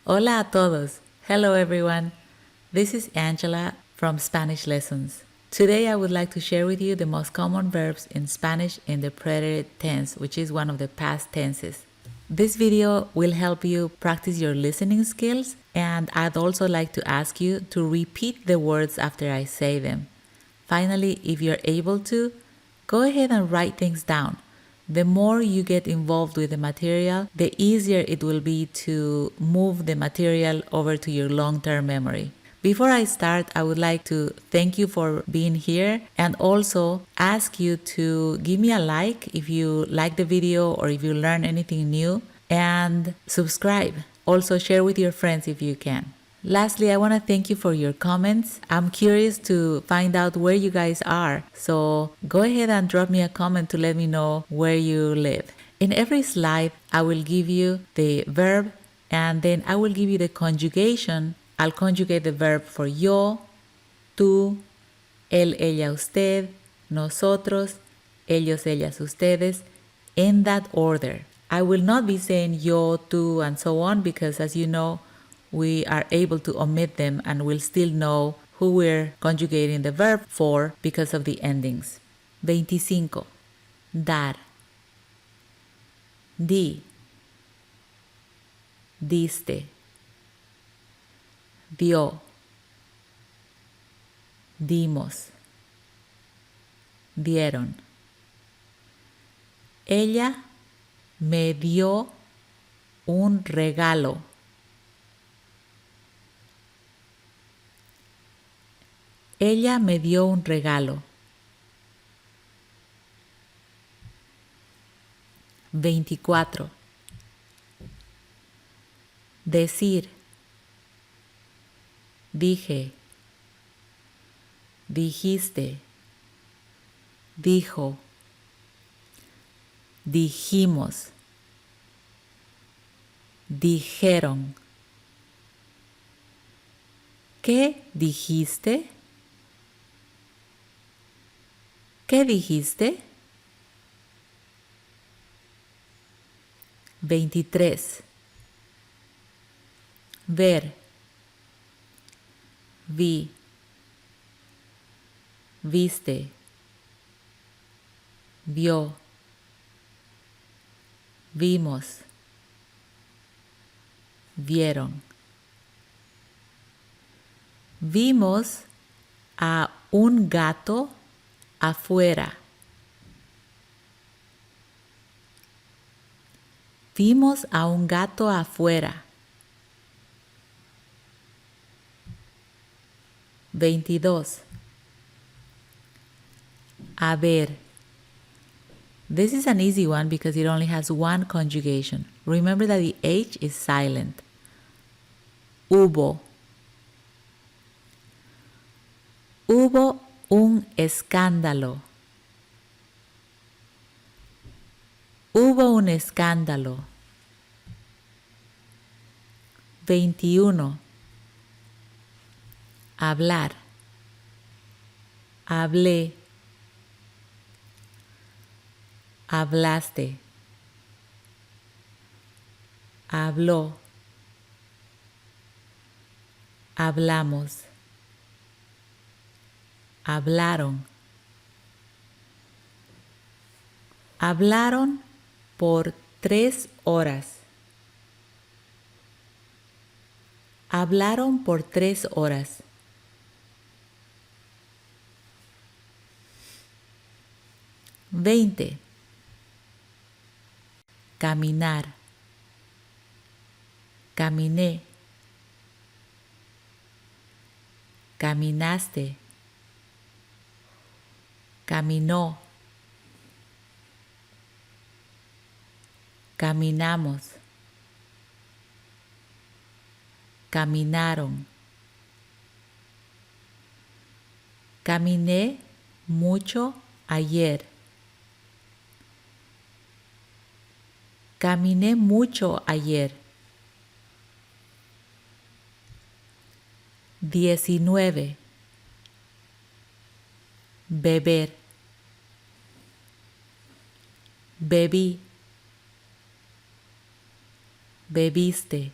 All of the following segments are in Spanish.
Hola a todos. Hello everyone. This is Angela from Spanish Lessons. Today I would like to share with you the most common verbs in Spanish in the preterite tense, which is one of the past tenses. This video will help you practice your listening skills, and I'd also like to ask you to repeat the words after I say them. Finally, if you're able to, go ahead and write things down. The more you get involved with the material, the easier it will be to move the material over to your long-term memory. Before I start, I would like to thank you for being here and also ask you to give me a like if you like the video or if you learn anything new, and subscribe. Also share with your friends if you can. Lastly, I want to thank you for your comments. I'm curious to find out where you guys are, so go ahead and drop me a comment to let me know where you live. In every slide, I will give you the verb and then I will give you the conjugation. I'll conjugate the verb for yo, tú, él, ella, usted, nosotros, ellos, ellas, ustedes, in that order. I will not be saying yo, tú, and so on because, as you know, we are able to omit them and we'll still know who we're conjugating the verb for because of the endings. 25. Dar. Di. Diste. Dio. Dimos. Dieron. Ella me dio un regalo. Ella me dio un regalo. 24. Decir. Dije. Dijiste. Dijo. Dijimos. Dijeron. ¿Qué dijiste? ¿Qué dijiste? 23. Ver. Vi. Viste. Vio. Vimos. Vieron. Vimos a un gato afuera. Vimos a un gato afuera. 22. Haber. This is an easy one because it only has one conjugation. Remember that the H is silent. Hubo. Hubo un escándalo. Hubo un escándalo. 21. Hablar. Hablé. Hablaste. Habló. Hablamos. Hablaron. Hablaron por 3 horas. Hablaron por 3 horas. 20. Caminar. Caminé. Caminaste. Caminó. Caminamos. Caminaron. Caminé mucho ayer. Caminé mucho ayer. 19. Beber. Bebí. Bebiste.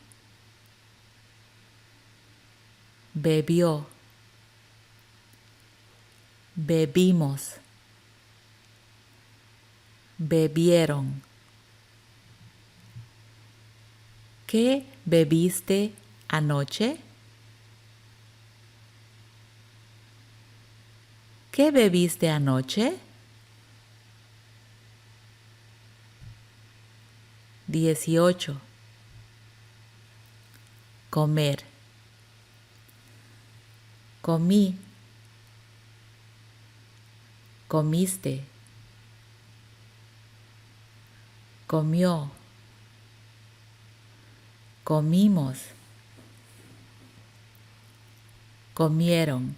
bebió, bebimos, bebieron. ¿Qué bebiste anoche? ¿Qué bebiste anoche? 18. Comer. Comí. Comiste. Comió. Comimos. Comieron.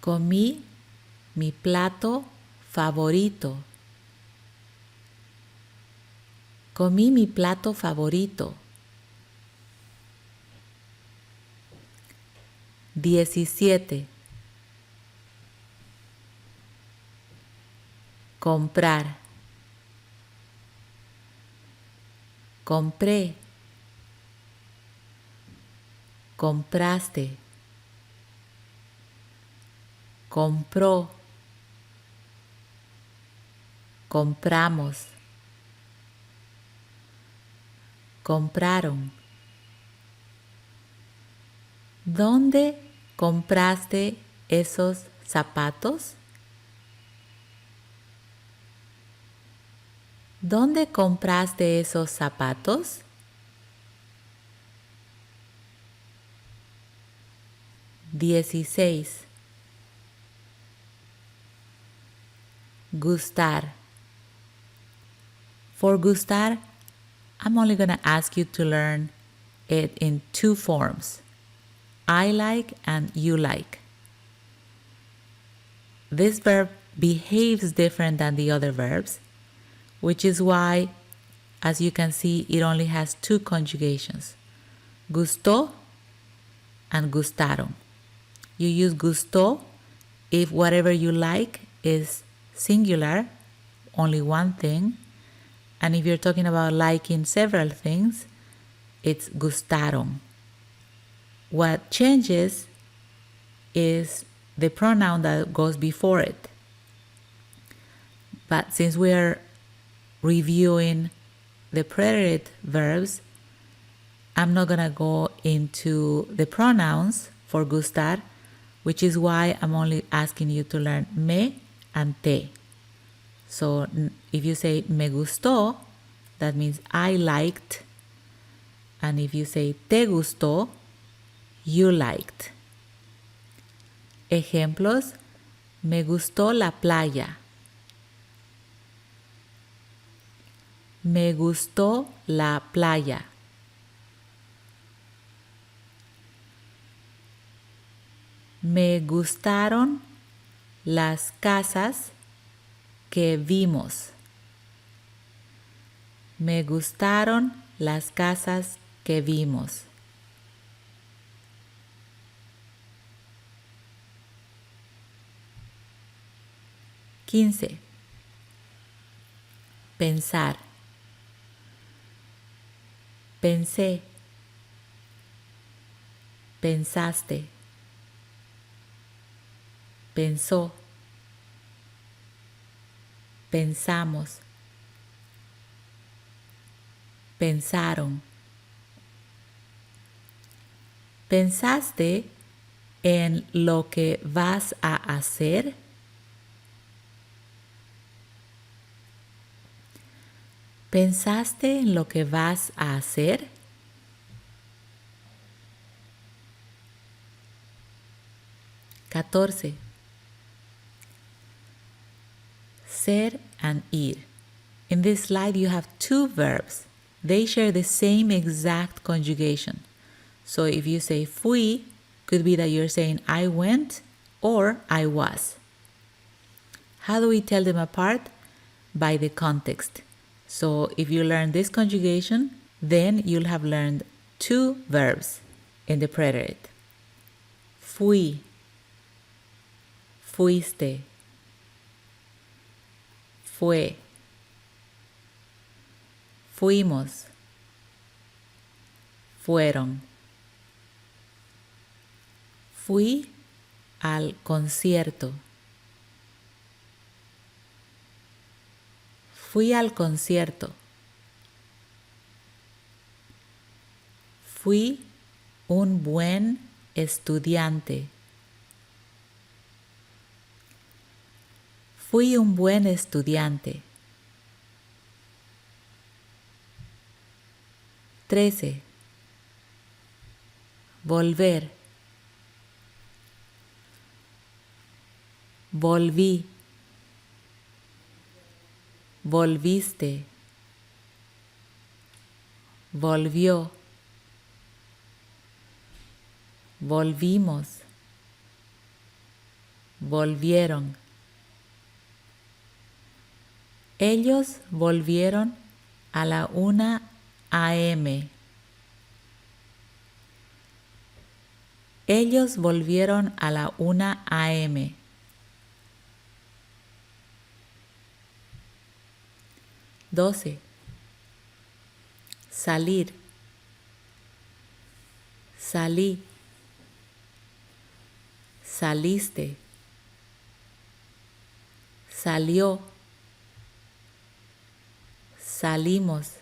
Comí mi plato favorito. Comí mi plato favorito. 17. Comprar. Compré. Compraste. Compró. Compramos. Compraron. ¿Dónde compraste esos zapatos? ¿Dónde compraste esos zapatos? 16. Gustar. For gustar, I'm only going to ask you to learn it in two forms. I like and you like. This verb behaves different than the other verbs, which is why, as you can see, it only has two conjugations. Gustó and gustaron. You use gustó if whatever you like is singular, only one thing, and if you're talking about liking several things, it's gustaron. What changes is the pronoun that goes before it. But since we are reviewing the preterite verbs, I'm not going to go into the pronouns for gustar, which is why I'm only asking you to learn me and te. So if you say me gustó, that means I liked. And if you say te gustó, you liked. Ejemplos: me gustó la playa. Me gustó la playa. Me gustaron las casas que vimos. Me gustaron las casas que vimos. Quince. Pensar. Pensé. Pensaste. Pensó. Pensamos. Pensaron. ¿Pensaste en lo que vas a hacer? ¿Pensaste en lo que vas a hacer? 14. Ser and ir. In this slide you have two verbs. They share the same exact conjugation. So if you say fui, could be that you're saying I went or I was. How do we tell them apart? By the context. So if you learn this conjugation, then you'll have learned two verbs in the preterite. Fui, fuiste, fue, fuimos, fueron. Fui al concierto. Fui al concierto. Fui un buen estudiante. Fui un buen estudiante. 13. Volver. Volví. Volviste. Volvió. Volvimos. Volvieron. Ellos volvieron a la 1 a.m. Ellos volvieron a la 1 a.m. 12. Salir. Salí. Saliste. Salió. Salimos.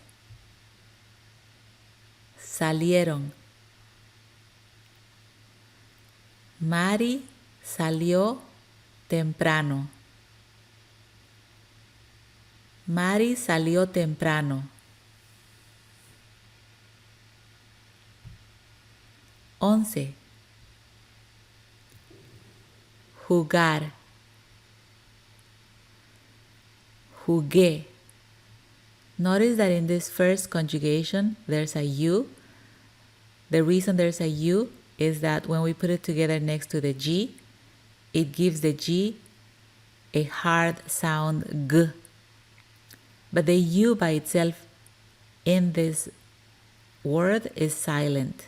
Salieron. Mari salió temprano. Mari salió temprano. 11. Jugar. Jugué. Notice that in this first conjugation, there's a U. The reason there's a U is that when we put it together next to the G, it gives the G a hard sound G. But the U by itself in this word is silent.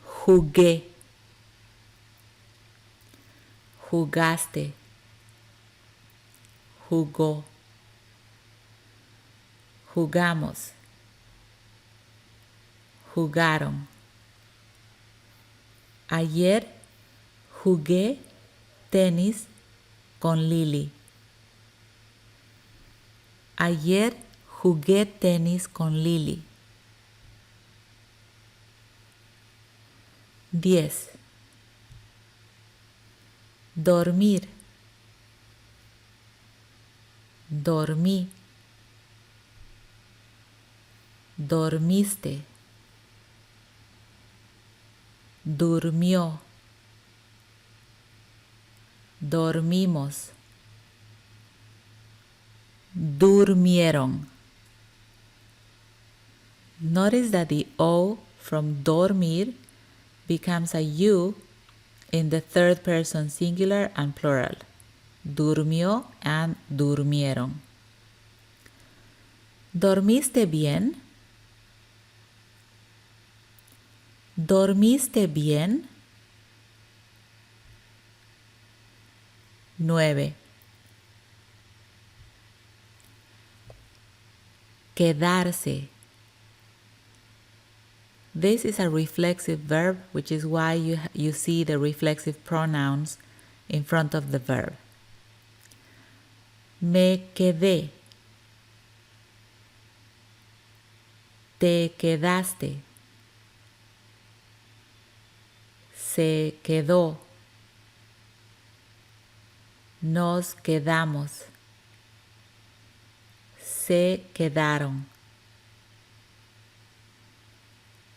Jugué. Jugaste. Jugó. Jugamos. Jugaron. Ayer jugué tenis con Lili. Ayer jugué tenis con Lili. 10. Dormir. Dormí. Dormiste. Durmió. Dormimos. Durmieron. Notice that the O from dormir becomes a U in the third person singular and plural. Durmió and durmieron. ¿Dormiste bien? ¿Dormiste bien? 9. Quedarse. This is a reflexive verb, which is why you see the reflexive pronouns in front of the verb. Me quedé. Te quedaste. Se quedó. Nos quedamos. Se quedaron.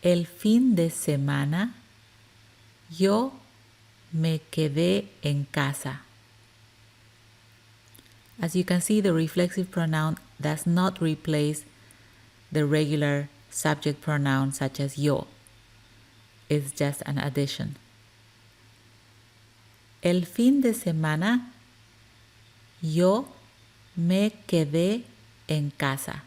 El fin de semana yo me quedé en casa. As you can see, the reflexive pronoun does not replace the regular subject pronoun such as yo. It's just an addition. El fin de semana yo me quedé en casa.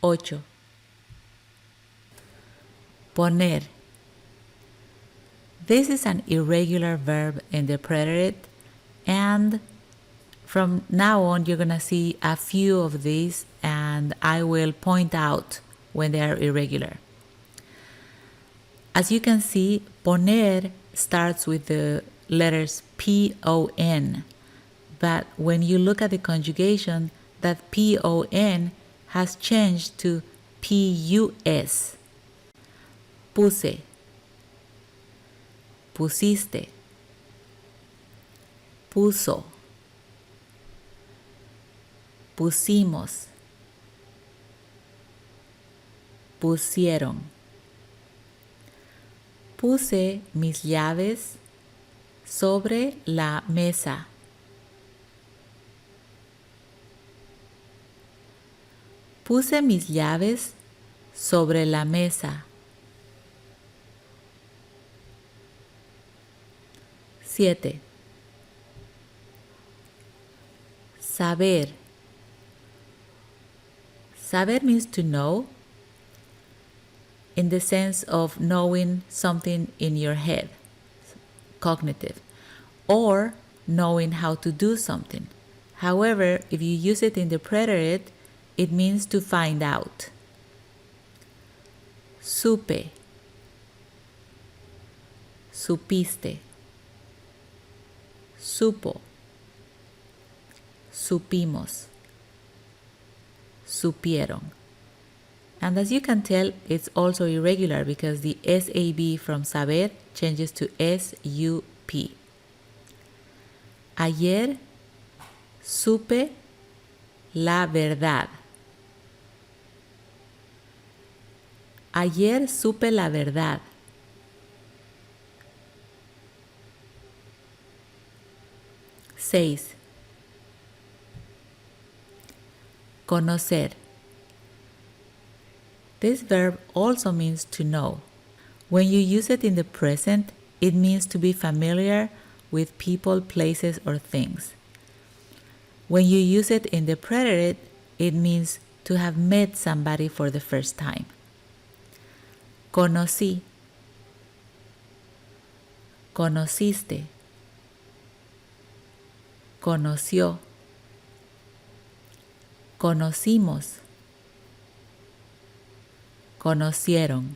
Ocho. Poner. This is an irregular verb in the preterite and From now on, you're going to see a few of these, and I will point out when they are irregular. As you can see, poner starts with the letters P-O-N, but when you look at the conjugation, that P-O-N has changed to P-U-S. Puse, pusiste, puso, pusimos, pusieron. Puse mis llaves sobre la mesa. Puse mis llaves sobre la mesa. 7. Saber. Saber means to know, in the sense of knowing something in your head, cognitive, or knowing how to do something. However, if you use it in the preterite, it means to find out. Supe, supiste, supo, supimos, supieron. And as you can tell, it's also irregular because the SAB from saber changes to SUP. Ayer supe la verdad. Ayer supe la verdad. Seis. Conocer. This verb also means to know. When you use it in the present, it means to be familiar with people, places, or things. When you use it in the preterite, it means to have met somebody for the first time. Conocí, conociste, conoció, conocimos, conocieron.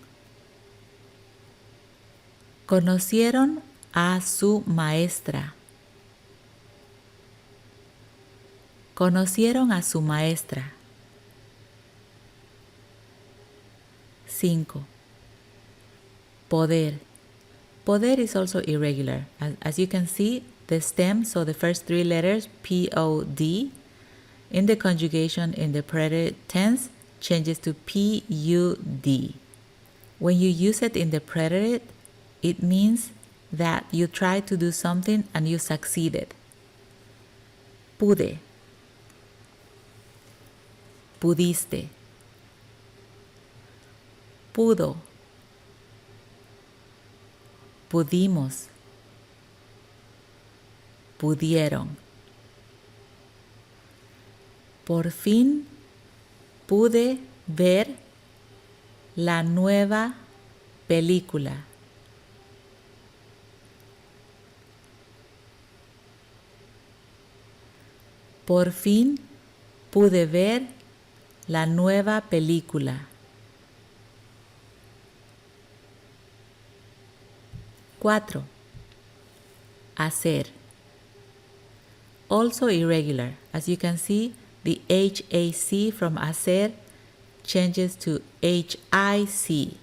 Conocieron a su maestra. Conocieron a su maestra. 5. Poder. Poder is also irregular. As you can see, the stem, so the first 3 letters, P-O-D, in the conjugation in the preterite tense, changes to P-U-D. When you use it in the preterite, it means that you tried to do something and you succeeded. Pude, pudiste, pudo, pudimos, pudieron. Por fin pude ver la nueva película. Por fin pude ver la nueva película. 4. Hacer. Also irregular. As you can see, the HAC from hacer changes to HIC.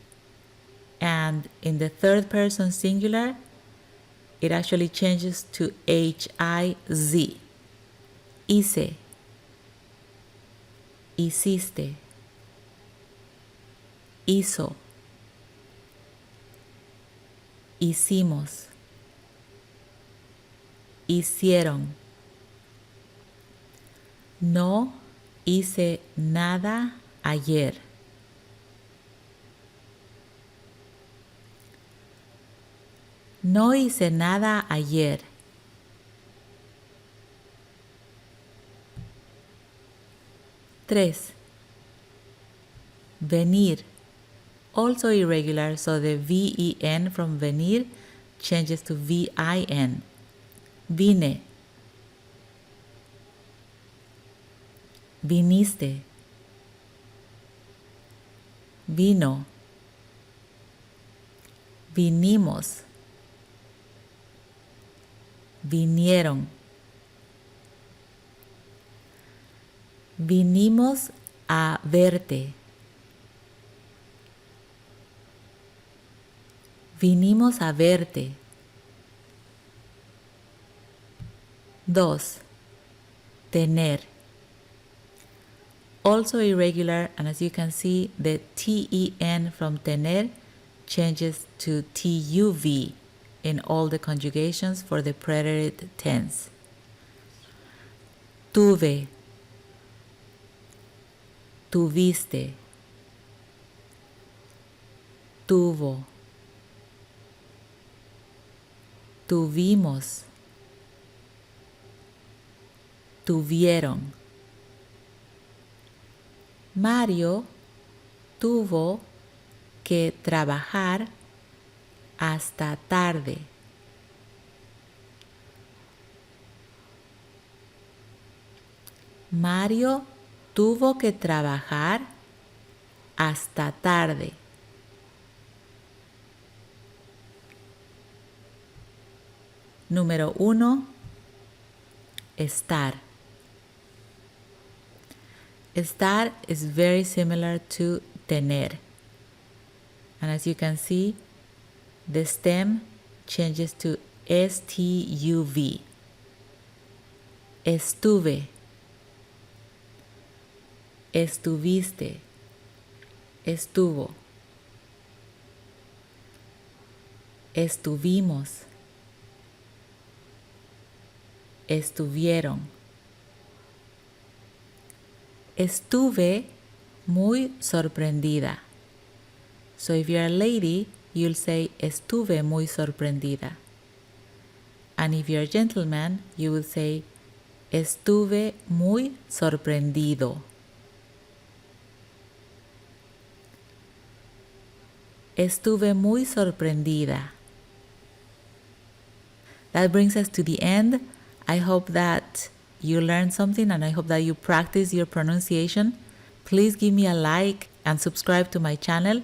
And in the third person singular, it actually changes to HIZ. Hice, hiciste, hizo, hicimos, hicieron. No hice nada ayer. No hice nada ayer. 3. Venir. Also irregular, so the VEN from venir changes to VIN. Vine, viniste, vino, vinimos, vinieron, vinimos a verte, vinimos a verte. 2. Tener. Also irregular, and as you can see, the ten from tener changes to tuv in all the conjugations for the preterite tense. Tuve, tuviste, tuvo, tuvimos, tuvieron. Mario tuvo que trabajar hasta tarde. Mario tuvo que trabajar hasta tarde. Número 1. Estar. Estar is very similar to tener. And as you can see, the stem changes to stuv. Estuve, estuviste, estuvo, estuvimos, estuvieron. Estuve muy sorprendida. So if you're a lady, you'll say estuve muy sorprendida. And if you're a gentleman, you will say estuve muy sorprendido. Estuve muy sorprendida. That brings us to the end. I hope that you learned something and I hope that you practice your pronunciation. Please give me a like and subscribe to my channel.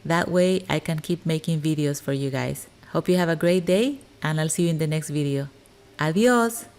That way I can keep making videos for you guys. Hope you have a great day and I'll see you in the next video. Adios!